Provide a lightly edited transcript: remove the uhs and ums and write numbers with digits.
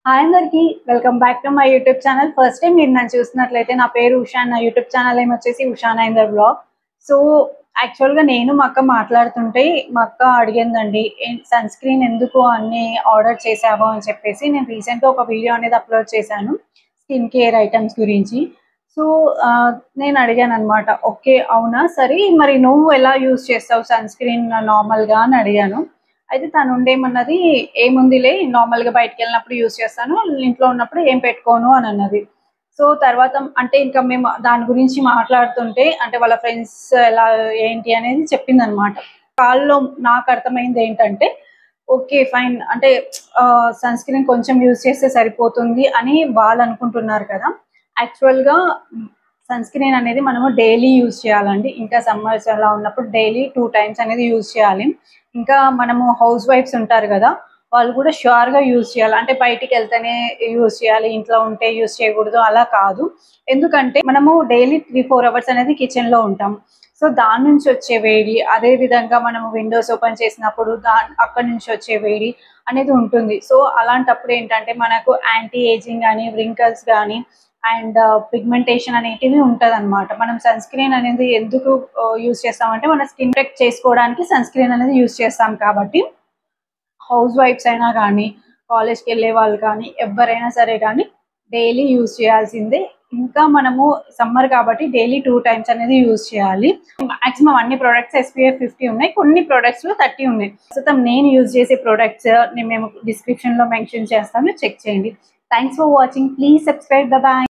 Hi అందరికి welcome back to my YouTube channel. First time మీరు నన్ను చూస్తున్నట్లయితే నా పేరు ఉషా. నా యూట్యూబ్ ఛానల్ ఏమొచ్చేసి ఉషా నైందర్ బ్లాగ్. సో యాక్చువల్గా నేను మా అక్క మాట్లాడుతుంటే మా అక్క అడిగిందండి, సన్ స్క్రీన్ ఎందుకు అన్ని ఆర్డర్ చేసావో అని చెప్పేసి. నేను రీసెంట్గా ఒక వీడియో అనేది అప్లోడ్ చేశాను స్కిన్ కేర్ ఐటమ్స్ గురించి. సో నేను అడిగాను అనమాట, ఓకే అవునా సరే మరి నువ్వు ఎలా యూజ్ చేస్తావు సన్ స్క్రీన్ నార్మల్గా అని అడిగాను. అయితే తను ఉండేమన్నది, ఏముందిలే నార్మల్గా బయటకు వెళ్ళినప్పుడు యూజ్ చేస్తాను, ఇంట్లో ఉన్నప్పుడు ఏం పెట్టుకోను అని అన్నది. సో తర్వాత అంటే ఇంకా మేము దాని గురించి మాట్లాడుతుంటే అంటే వాళ్ళ ఫ్రెండ్స్ ఎలా ఏంటి అనేది చెప్పింది అనమాట. కాల్లో నాకు అర్థమైంది ఏంటంటే, ఓకే ఫైన్ అంటే సన్ స్క్రీన్ కొంచెం యూజ్ చేస్తే సరిపోతుంది అని వాళ్ళు అనుకుంటున్నారు కదా. యాక్చువల్గా సన్ స్క్రీన్ అనేది మనము డైలీ యూజ్ చేయాలండి. ఇంకా సమ్మర్స్ అలా ఉన్నప్పుడు డైలీ 2 టైమ్స్ అనేది యూజ్ చేయాలి. ఇంకా మనము హౌస్ వైఫ్స్ ఉంటారు కదా, వాళ్ళు కూడా ష్యూర్గా యూజ్ చేయాలి. అంటే బయటికి వెళ్తేనే యూజ్ చేయాలి, ఇంట్లో ఉంటే యూజ్ చేయకూడదు అలా కాదు. ఎందుకంటే మనము డైలీ 3-4 అవర్స్ అనేది కిచెన్లో ఉంటాం. సో దాని నుంచి వచ్చే వేడి, అదే విధంగా మనము విండోస్ ఓపెన్ చేసినప్పుడు అక్కడి నుంచి వచ్చే వేడి అనేది ఉంటుంది. సో అలాంటప్పుడు ఏంటంటే మనకు యాంటీ ఏజింగ్ కానీ వ్రింకల్స్ కానీ అండ్ పిగ్మెంటేషన్ అనేటివి ఉంటుంది అనమాట. మనం సన్ స్క్రీన్ అనేది ఎందుకు యూజ్ చేస్తామంటే మన స్కిన్ ప్రొటెక్ట్ చేసుకోవడానికి సన్ స్క్రీన్ అనేది యూజ్ చేస్తాం. కాబట్టి హౌస్ వైఫ్స్ అయినా కానీ కాలేజ్కి వెళ్ళే వాళ్ళు కానీ ఎవరైనా సరే కానీ డైలీ యూజ్ చేయాల్సిందే. ఇంకా మనము సమ్మర్ కాబట్టి డైలీ 2 టైమ్స్ అనేది యూజ్ చేయాలి. మాక్సిమం అన్ని ప్రొడక్ట్స్ SPF 50 ఉన్నాయి, కొన్ని ప్రొడక్ట్స్లో 30 ఉన్నాయి. ప్రస్తుతం నేను యూజ్ చేసే ప్రొడక్ట్స్ మేము డిస్క్రిప్షన్లో మెన్షన్ చేస్తాను, చెక్ చేయండి. Thanks for watching. Please subscribe. Bye.